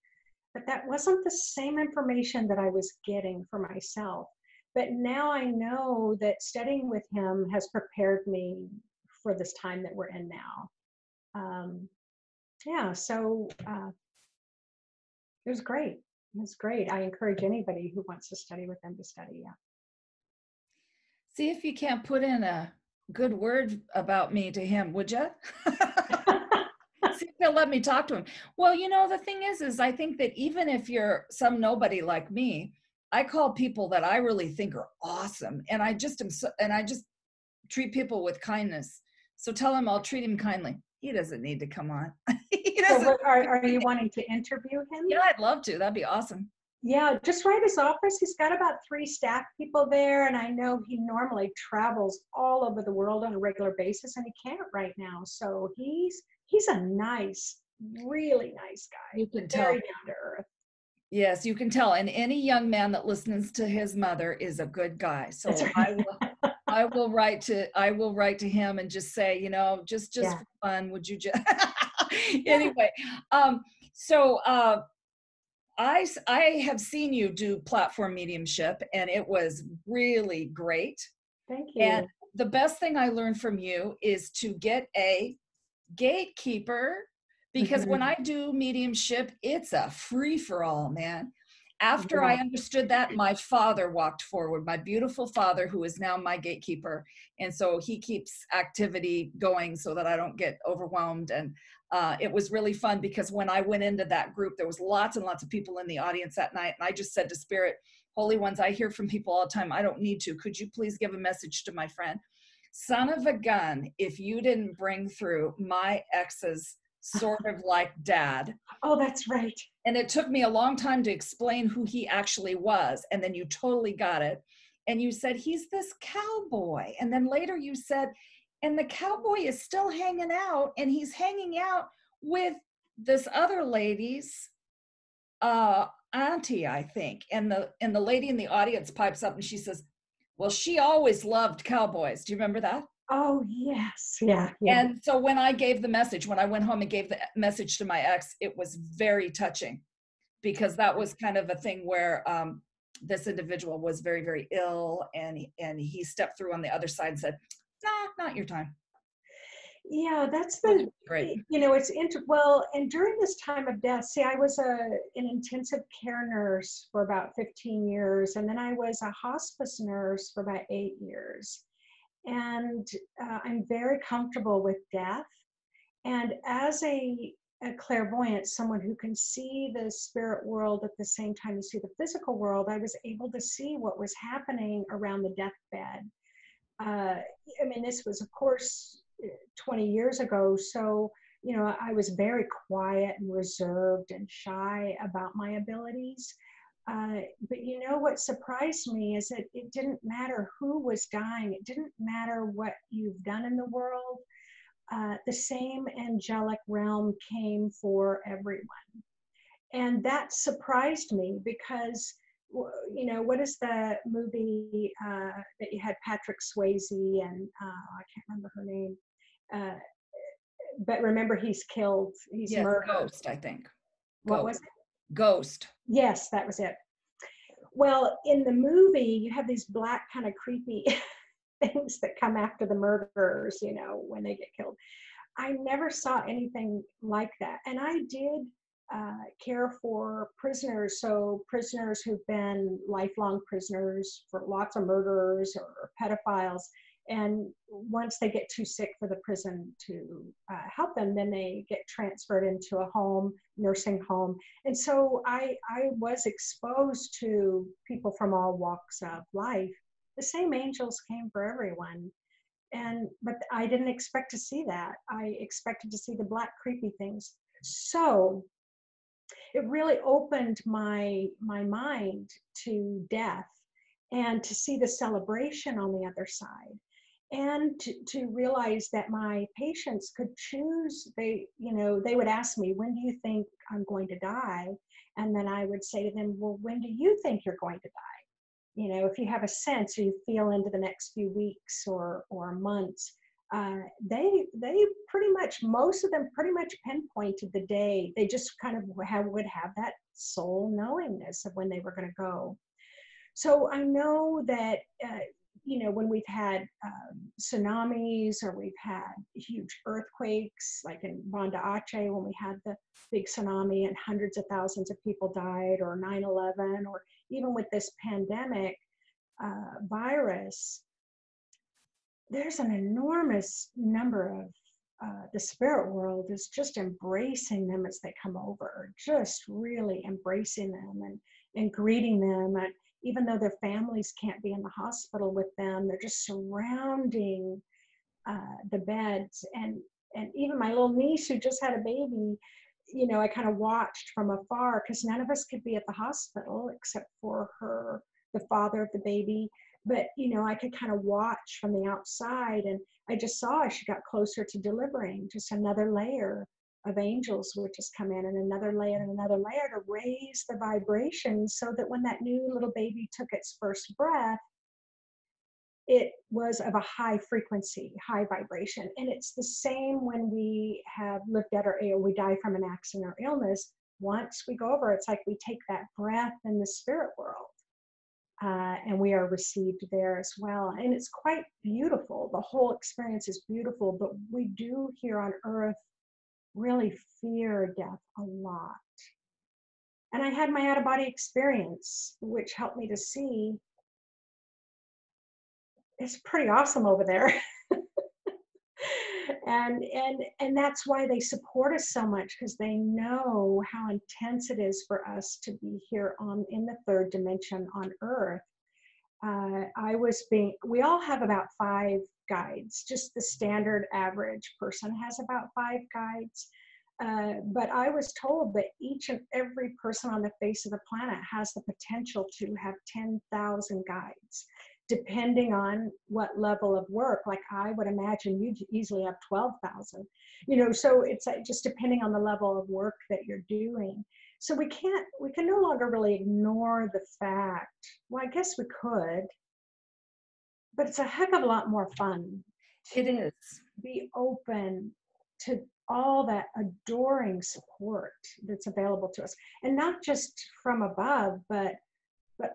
But that wasn't the same information that I was getting for myself. But now I know that studying with him has prepared me for this time that we're in now. So it was great. It was great. I encourage anybody who wants to study with them to study. Yeah. See if you can't put in a good word about me to him, would you? See if he'll let me talk to him. Well, the thing is I think that even if you're some nobody like me, I call people that I really think are awesome, and I just treat people with kindness. So tell him I'll treat him kindly. He doesn't need to come on. So are you wanting to interview him? Yeah, I'd love to. That'd be awesome. Yeah, just write his office. He's got about 3 staff people there, and I know he normally travels all over the world on a regular basis, and he can't right now. So he's a nice, really nice guy. You can Very tell. down to earth. Yes, you can tell. And any young man that listens to his mother is a good guy. So right. I will write to him and just say, just for fun, would you just anyway. I have seen you do platform mediumship, and it was really great. Thank And you. the best thing I learned from you is to get a gatekeeper, because when Mhm. I do mediumship, it's a free for all, man. After I Yeah. understood that, my father walked forward, my beautiful father, who is now my gatekeeper. And so he keeps activity going so that I don't get overwhelmed. And it was really fun, because when I went into that group, there was lots and lots of people in the audience that night. And I just said to Spirit, Holy Ones, I hear from people all the time. I don't need to. Could you please give a message to my friend? Son of a gun, if you didn't bring through my ex's sort of like dad. Oh, that's right. And it took me a long time to explain who he actually was. And then you totally got it. And you said, he's this cowboy. And then later you said, and the cowboy is still hanging out, and he's hanging out with this other lady's auntie, I think. And the lady in the audience pipes up and she says, well, she always loved cowboys. Do you remember that? Oh, yes. Yeah. Yeah. And so when I gave the message, when I went home and gave the message to my ex, it was very touching, because that was kind of a thing where this individual was very, very ill, and he stepped through on the other side and said, nah, not your time. Yeah, that's Well, the, great. it's well, and during this time of death, see, I was an intensive care nurse for about 15 years, and then I was a hospice nurse for about 8 years. And I'm very comfortable with death. And as a clairvoyant, someone who can see the spirit world at the same time you see the physical world, I was able to see what was happening around the deathbed. I mean, this was, of course, 20 years ago. So, I was very quiet and reserved and shy about my abilities. But what surprised me is that it didn't matter who was dying. It didn't matter what you've done in the world. The same angelic realm came for everyone. And that surprised me because, what is the movie that you had Patrick Swayze and I can't remember her name. Uh, but remember, he's killed, he's Yes, murdered. Ghost, I think. What was it? Ghost. Yes, that was it. Well, in the movie, you have these black kind of creepy things that come after the murderers, when they get killed. I never saw anything like that. And I did care for prisoners. So prisoners who've been lifelong prisoners for lots of murderers or pedophiles. And once they get too sick for the prison to help them, then they get transferred into a home, nursing home. And so I was exposed to people from all walks of life. The same angels came for everyone. But I didn't expect to see that. I expected to see the black creepy things. So it really opened my mind to death, and to see the celebration on the other side, and to realize that my patients could choose. They would ask me, when do you think I'm going to die? And then I would say to them, well, when do you think you're going to die? If you have a sense, or you feel into the next few weeks or months, they pretty much, most of them pretty much pinpointed the day. They just kind of would have that soul knowingness of when they were going to go. So I know that when we've had tsunamis, or we've had huge earthquakes, like in Banda Aceh, when we had the big tsunami and hundreds of thousands of people died, or 9/11, or even with this pandemic virus, there's an enormous number of the spirit world is just embracing them as they come over, just really embracing them and greeting them. And even though their families can't be in the hospital with them, they're just surrounding the beds. And even my little niece, who just had a baby, I kind of watched from afar, because none of us could be at the hospital except for the father of the baby. But I could kind of watch from the outside, and I just saw, as she got closer to delivering, just another layer of angels would just come in, and another layer and another layer, to raise the vibration, so that when that new little baby took its first breath, it was of a high frequency, high vibration. And it's the same when we have lived at, or we die from an accident or illness. once we go over, it's like we take that breath in the spirit world, and we are received there as well. And it's quite beautiful. The whole experience is beautiful, but we do here on earth really fear death a lot. And I had my out of body experience, which helped me to see it's pretty awesome over there. And that's why they support us so much, because they know how intense it is for us to be here on in the third dimension on earth. We all have about 5 guides. Just the standard average person has about 5 guides. But I was told that each and every person on the face of the planet has the potential to have 10,000 guides, depending on what level of work. Like I would imagine you'd easily have 12,000, so it's like just depending on the level of work that you're doing. So we can no longer really ignore the fact, well, I guess we could, but it's a heck of a lot more fun It is. be open to all that adoring support that's available to us, and not just from above, but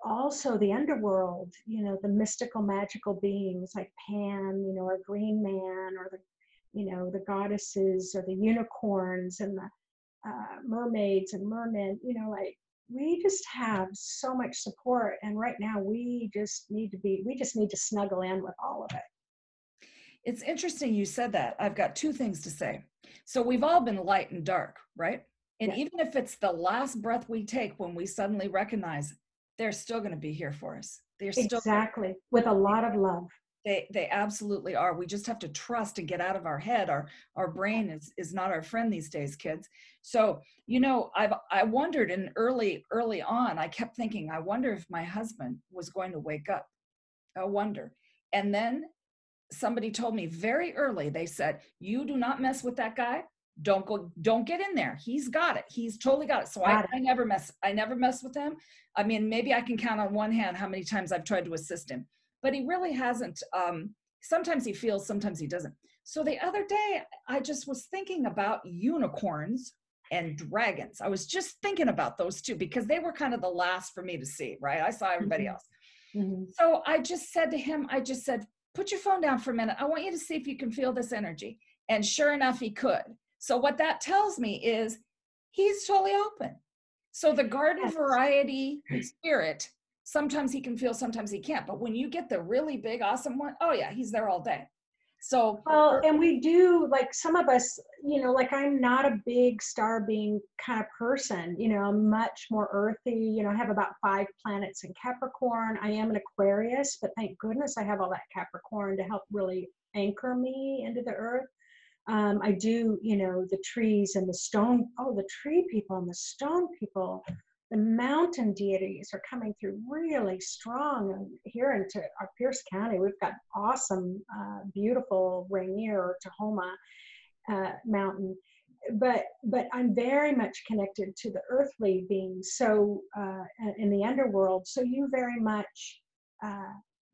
also the underworld, the mystical magical beings like Pan, or Green Man, or the goddesses, or the unicorns, and the mermaids and mermen. We just have so much support, and right now we just need to snuggle in with all of it. It's interesting you said that. I've got 2 things to say. So we've all been light and dark, right? And Yeah. even if it's the last breath we take, when we suddenly recognize they're still going to be here for us. They're still Exactly, with a lot of love. They absolutely are. We just have to trust and get out of our head. Our brain is not our friend these days, kids. So, I wondered early on, I kept thinking, I wonder if my husband was going to wake up. I wonder. And then somebody told me very early, they said, you do not mess with that guy. Don't get in there. He's got it. He's totally got it. So I never mess with him. I mean, maybe I can count on one hand how many times I've tried to assist him, but he really hasn't. Sometimes he feels, sometimes he doesn't. So the other day, I just was thinking about unicorns and dragons. I was just thinking about those 2 because they were kind of the last for me to see, right? I saw everybody else. Mm-hmm. So I just said to him, put your phone down for a minute. I want you to see if you can feel this energy. And sure enough, he could. So what that tells me is he's totally open. So the garden variety spirit, sometimes he can feel, sometimes he can't. But when you get the really big, awesome one, oh yeah, he's there all day. So, well, and we do, like some of us, like I'm not a big star being kind of person, I'm much more earthy. I have about 5 planets in Capricorn. I am an Aquarius, but thank goodness I have all that Capricorn to help really anchor me into the earth. I do, the trees and the stone, the tree people and the stone people, the mountain deities are coming through really strong. And here into our Pierce County, we've got awesome, beautiful Rainier or Tahoma mountain. But I'm very much connected to the earthly beings, so in the underworld. So you very much,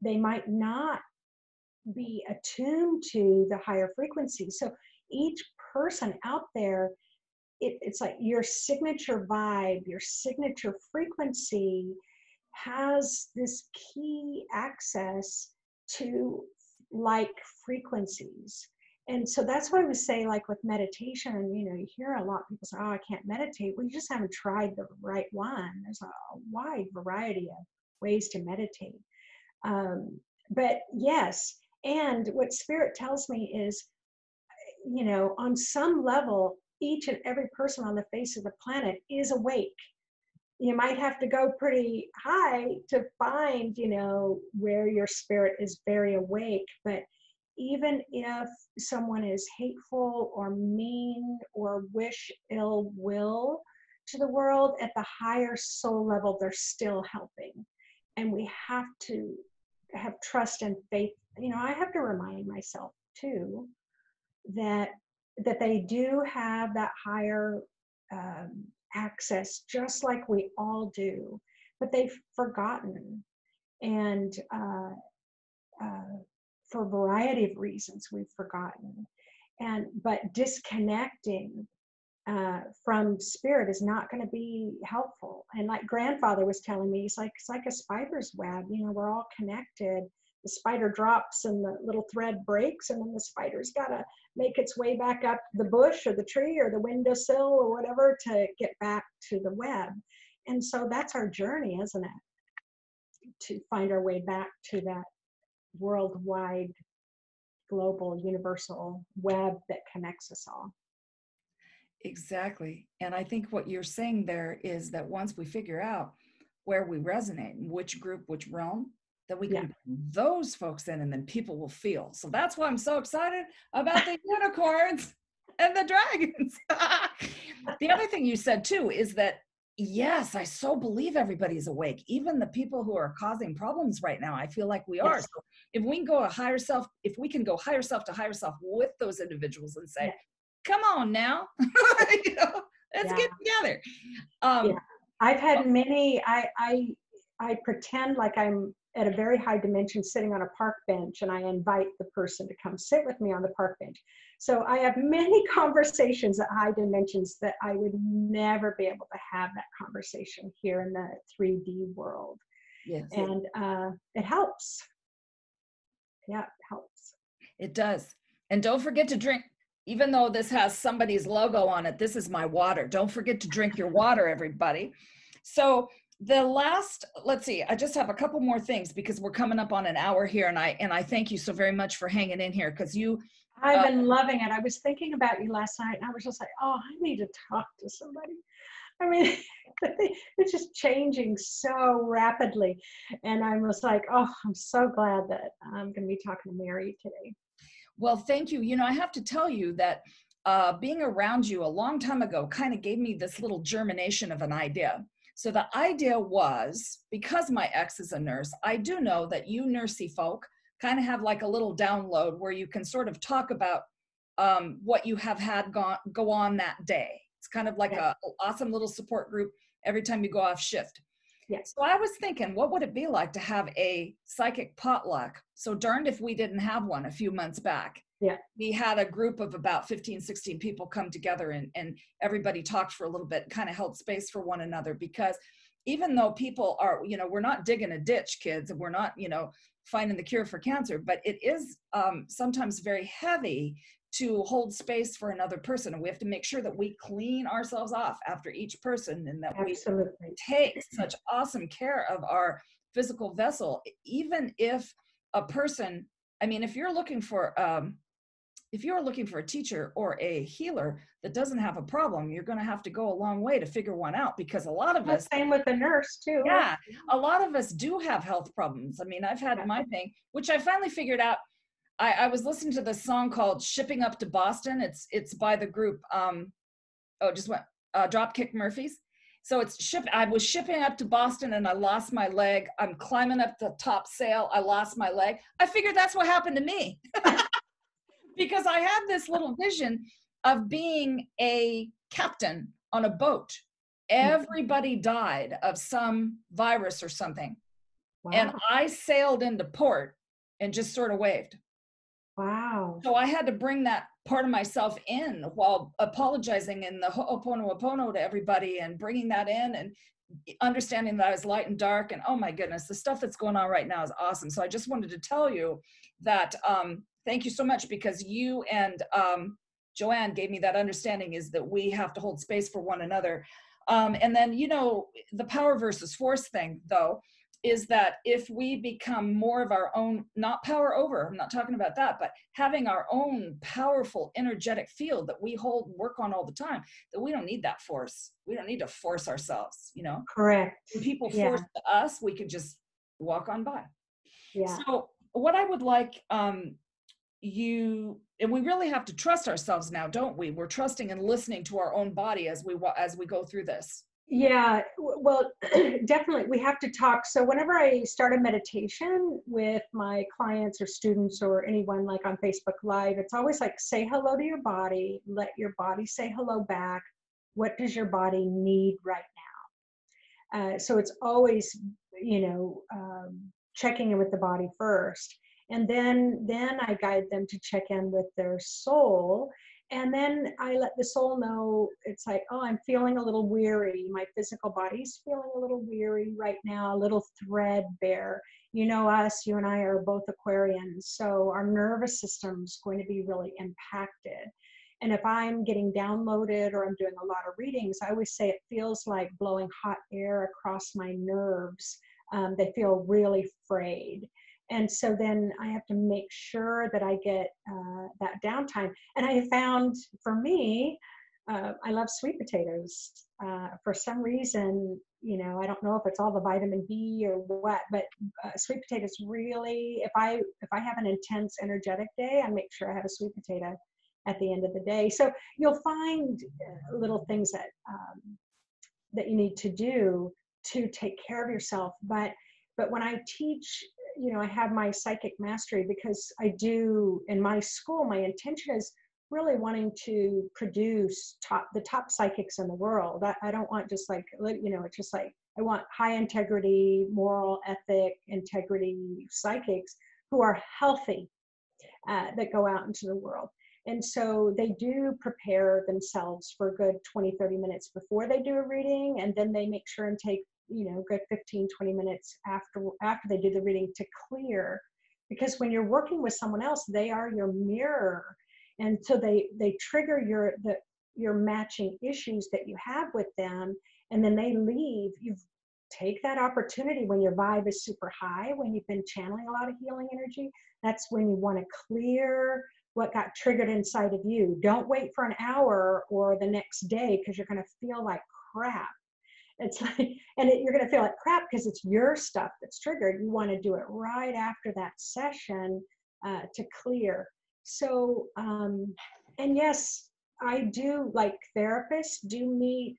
they might not be attuned to the higher frequencies. So each person out there, it's like your signature vibe, your signature frequency has this key access to like frequencies. And so that's why I would say, like with meditation, you hear a lot of people say, oh, I can't meditate. Well, you just haven't tried the right one. There's a wide variety of ways to meditate. But yes, and what Spirit tells me is, on some level, each and every person on the face of the planet is awake. You might have to go pretty high to find, where your spirit is very awake. But even if someone is hateful or mean or wish ill will to the world, at the higher soul level, they're still helping. And we have to have trust and faith. I have to remind myself too that they do have that higher access, just like we all do, but they've forgotten. And for a variety of reasons, we've forgotten. But disconnecting from spirit is not going to be helpful. And like grandfather was telling me, it's like a spider's web. You know, we're all connected. The spider drops and the little thread breaks, and then the spider's got to make its way back up the bush or the tree or the windowsill or whatever to get back to the web. And so that's our journey, isn't it? To find our way back to that worldwide, global, universal web that connects us all. Exactly. And I think what you're saying there is that once we figure out where we resonate, which group, which realm, that we can bring those folks in, and then people will feel. So that's why I'm so excited about the unicorns and the dragons. The other thing you said too is that, yes, I so believe everybody's awake, even the people who are causing problems right now. I feel like we are. So if we can go a higher self, if we can go higher self to higher self with those individuals and say, come on now, you know, let's get together. I've had many, I pretend like I'm at a very high dimension sitting on a park bench, and I invite the person to come sit with me on the park bench. So I have many conversations at high dimensions that I would never be able to have that conversation here in the 3D world. Yes. And it helps. Yeah, it helps. It does. And don't forget to drink. Even though this has somebody's logo on it, this is my water. Don't forget to drink your water, everybody. So the last, let's see, I just have a couple more things because we're coming up on an hour here, and I thank you so very much for hanging in here, because you. I've been loving it. I was thinking about you last night, and I was just like, oh, I need to talk to somebody. I mean, it's just changing so rapidly. And I was like, oh, I'm so glad that I'm going to be talking to Mary today. Well, thank you. You know, I have to tell you that being around you a long time ago kind of gave me this little germination of an idea. So the idea was, because my ex is a nurse, I do know that you nursey folk kind of have like a little download where you can sort of talk about what you have had go on that day. It's kind of like an awesome little support group every time you go off shift. Yes. So I was thinking, what would it be like to have a psychic potluck? So darned if we didn't have one a few months back. Yeah. We had a group of about 15, 16 people come together, and everybody talked for a little bit, kind of held space for one another, because even though people are, you know, we're not digging a ditch, kids, and we're not, you know, finding the cure for cancer, but it is sometimes very heavy to hold space for another person. And we have to make sure that we clean ourselves off after each person, and that we take such awesome care of our physical vessel. Even if a person, I mean, if you're looking for a teacher or a healer that doesn't have a problem, you're going to have to go a long way to figure one out, because a lot of us, same with the nurse too. Yeah, a lot of us do have health problems. I mean, I've had my thing, which I finally figured out. I was listening to this song called "Shipping Up to Boston." It's by the group Dropkick Murphys. So I was shipping up to Boston and I lost my leg. I'm climbing up the top sail. I lost my leg. I figured that's what happened to me. Because I had this little vision of being a captain on a boat. Everybody died of some virus or something. Wow. And I sailed into port and just sort of waved. Wow. So I had to bring that part of myself in while apologizing in the ho'oponopono to everybody, and bringing that in and understanding that I was light and dark. And oh my goodness, the stuff that's going on right now is awesome. So I just wanted to tell you that thank you so much, because you and Joanne gave me that understanding, is that we have to hold space for one another. And then, you know, the power versus force thing, though, is that if we become more of our own, not power over, I'm not talking about that, but having our own powerful energetic field that we work on all the time, that we don't need that force. We don't need to force ourselves, you know? Correct. When people force us, we could just walk on by. Yeah. So what I would like and we really have to trust ourselves now, don't we? We're trusting and listening to our own body as we go through this. Yeah, well, definitely we have to talk. So whenever I start a meditation with my clients or students or anyone, like on Facebook Live, it's always like, say hello to your body, let your body say hello back. What does your body need right now? So it's always, checking in with the body first. And then I guide them to check in with their soul. And then I let the soul know, it's like, oh, I'm feeling a little weary. My physical body's feeling a little weary right now, a little threadbare. You know us, you and I are both Aquarians, so our nervous system's going to be really impacted. And if I'm getting downloaded or I'm doing a lot of readings, I always say it feels like blowing hot air across my nerves. They feel really frayed. And so then I have to make sure that I get that downtime. And I found, for me, I love sweet potatoes. For some reason, you know, I don't know if it's all the vitamin B or what, but sweet potatoes really, if I have an intense energetic day, I make sure I have a sweet potato at the end of the day. So you'll find little things that that you need to do to take care of yourself. But when I teach, you know, I have my psychic mastery because I do in my school, my intention is really wanting to produce the top psychics in the world. I don't want just like, you know, it's just like, I want high integrity, moral, ethic, integrity psychics who are healthy, that go out into the world. And so they do prepare themselves for a good 20, 30 minutes before they do a reading. And then they make sure and take, you know, good 15, 20 minutes after they do the reading to clear. Because when you're working with someone else, they are your mirror. And so they trigger your matching issues that you have with them. And then they leave. You take that opportunity when your vibe is super high, when you've been channeling a lot of healing energy. That's when you want to clear what got triggered inside of you. Don't wait for an hour or the next day because you're going to feel like crap. It's like, and you're going to feel like crap because it's your stuff that's triggered. You want to do it right after that session to clear. So, and yes, I do, like therapists do meet,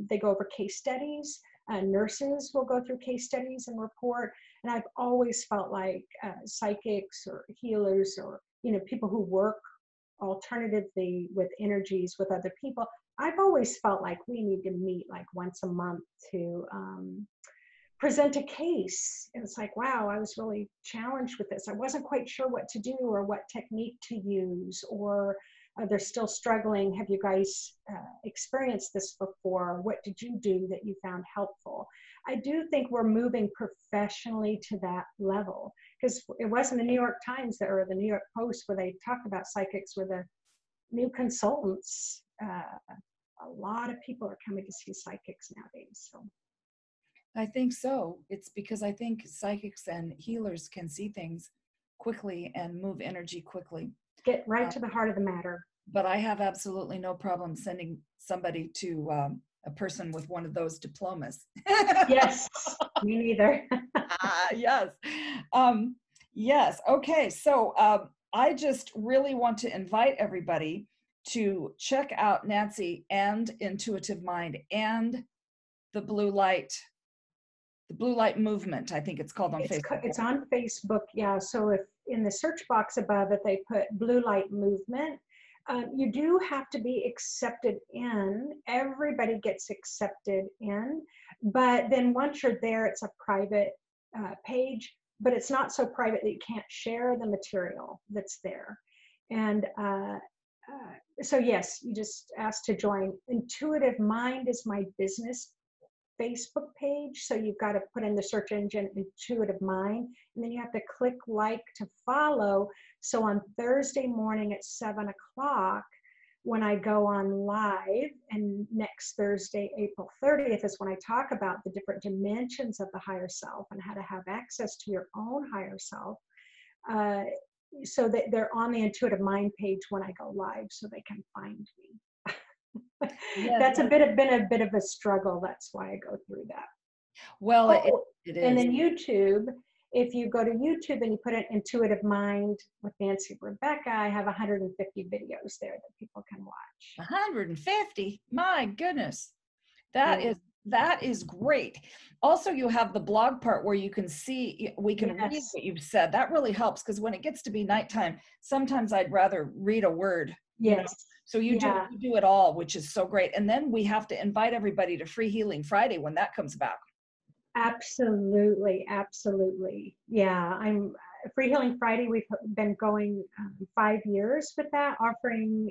they go over case studies. Nurses will go through case studies and report. And I've always felt like psychics or healers or, you know, people who work alternatively with energies with other people, I've always felt like we need to meet like once a month to present a case. And it's like, wow, I was really challenged with this. I wasn't quite sure what to do or what technique to use, or they're still struggling. Have you guys experienced this before? What did you do that you found helpful? I do think we're moving professionally to that level, because it wasn't the New York Times or the New York Post where they talked about psychics were the new consultants. A lot of people are coming to see psychics nowadays. So I think so. It's because I think psychics and healers can see things quickly and move energy quickly. Get right to the heart of the matter. But I have absolutely no problem sending somebody to a person with one of those diplomas. Yes, me neither. Yes. Yes. Okay. So I just really want to invite everybody to check out Nancy and Intuitive Mind and the Blue Light Movement. I think it's called on Facebook. It's on Facebook. Yeah. So if in the search box above it, they put Blue Light Movement. You do have to be accepted in. Everybody gets accepted in. But then once you're there, it's a private page, but it's not so private that you can't share the material that's there. And so yes, you just asked to join. Intuitive Mind is my business Facebook page. So you've got to put in the search engine Intuitive Mind, and then you have to click like to follow. So on Thursday morning at 7 o'clock, when I go on live, and next Thursday, April 30th, is when I talk about the different dimensions of the higher self and how to have access to your own higher self. So that they're on the Intuitive Mind page when I go live, so they can find me. That's been a bit of a struggle. That's why I go through that. Well, it is. And then YouTube, if you go to YouTube and you put in Intuitive Mind with Nancy Rebecca, I have 150 videos there that people can watch. 150? My goodness. That is great. Also, you have the blog part where you can see, we can read what you've said. That really helps, because when it gets to be nighttime, sometimes I'd rather read a word. Yes. You know? So you do it all, which is so great. And then we have to invite everybody to Free Healing Friday when that comes back. Absolutely. Absolutely. Yeah. Free Healing Friday, we've been going 5 years with that, offering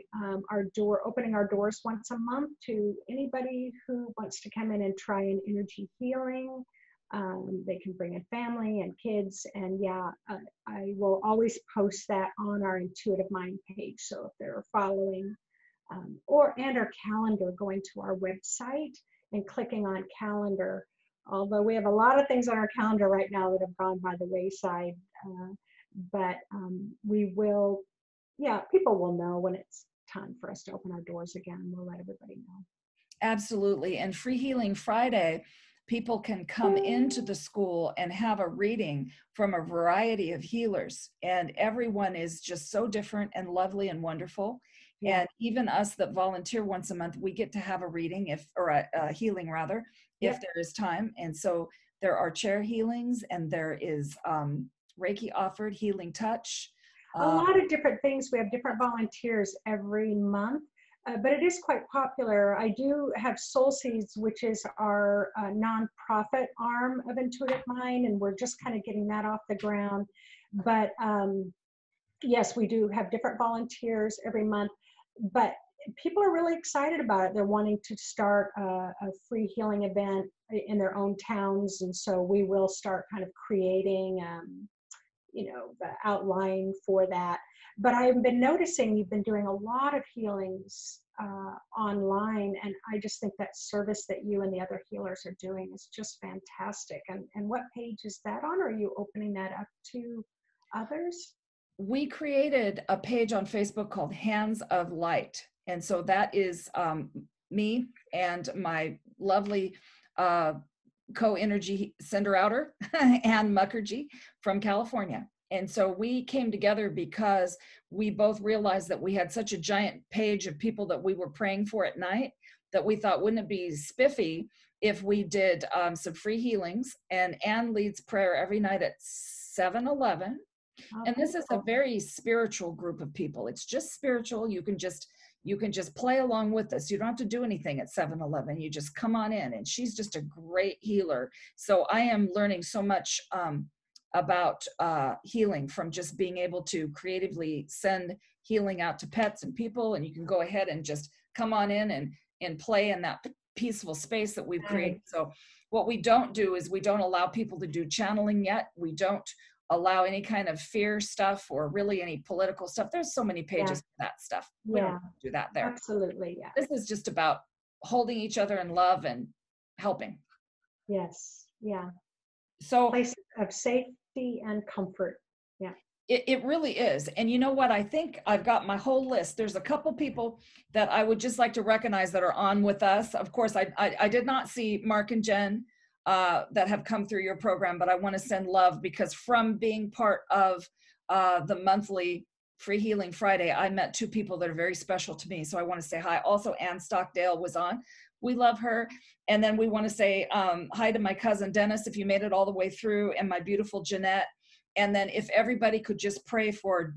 opening our doors once a month to anybody who wants to come in and try an energy healing. They can bring in family and kids, and yeah, I will always post that on our Intuitive Mind page. So if they're following, and our calendar, going to our website and clicking on calendar. Although we have a lot of things on our calendar right now that have gone by the wayside, but we will, yeah, people will know when it's time for us to open our doors again. We'll let everybody know. Absolutely. And Free Healing Friday, people can come into the school and have a reading from a variety of healers. And everyone is just so different and lovely and wonderful. Yeah. And even us that volunteer once a month, we get to have a reading, or a healing rather, if Yep. there is time. And so there are chair healings, and there is Reiki offered, healing touch. A lot of different things. We have different volunteers every month. But it is quite popular. I do have Soul Seeds, which is our nonprofit arm of Intuitive Mind, and we're just kind of getting that off the ground. But yes, we do have different volunteers every month, but people are really excited about it. They're wanting to start a free healing event in their own towns, and so we will start kind of creating the outline for that. But I've been noticing you've been doing a lot of healings online, and I just think that service that you and the other healers are doing is just fantastic. And what page is that on? Or are you opening that up to others? We created a page on Facebook called Hands of Light. And so that is me and my lovely co-energy sender outer, Ann Mukherjee from California. And so we came together because we both realized that we had such a giant page of people that we were praying for at night, that we thought, wouldn't it be spiffy if we did some free healings? And Ann leads prayer every night at 7-11. And this is a very spiritual group of people. It's just spiritual. You can just play along with us. You don't have to do anything at 7-11. You just come on in. And she's just a great healer. So I am learning so much about healing from just being able to creatively send healing out to pets and people. And you can go ahead and just come on in and play in that peaceful space that we've created. So what we don't do is we don't allow people to do channeling yet. We don't allow any kind of fear stuff or really any political stuff. There's so many pages for that stuff. We don't do that there. Absolutely. Yeah. This is just about holding each other in love and helping. Yes. Yeah. So place of safety and comfort. Yeah. It really is. And you know what? I think I've got my whole list. There's a couple people that I would just like to recognize that are on with us. Of course, I did not see Mark and Jen that have come through your program, but I want to send love because from being part of the monthly Free Healing Friday, I met two people that are very special to me. So I want to say hi. Also, Ann Stockdale was on. We love her. And then we want to say hi to my cousin Dennis, if you made it all the way through, and my beautiful Jeanette. And then if everybody could just pray for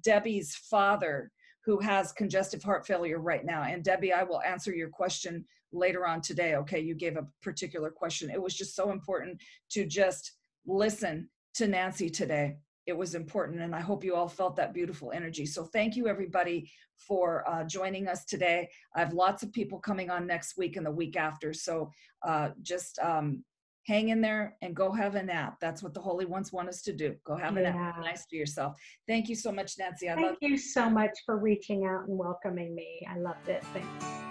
Debbie's father, who has congestive heart failure right now. And Debbie, I will answer your question later on today. Okay, you gave a particular question. It was just so important to just listen to Nancy today. It was important, and I hope you all felt that beautiful energy. So thank you, everybody, for joining us today. I have lots of people coming on next week and the week after. So just hang in there and go have a nap. That's what the Holy Ones want us to do. Go have a nap. Be nice to yourself. Thank you so much, Nancy. Thank you so much for reaching out and welcoming me. I loved it. Thanks.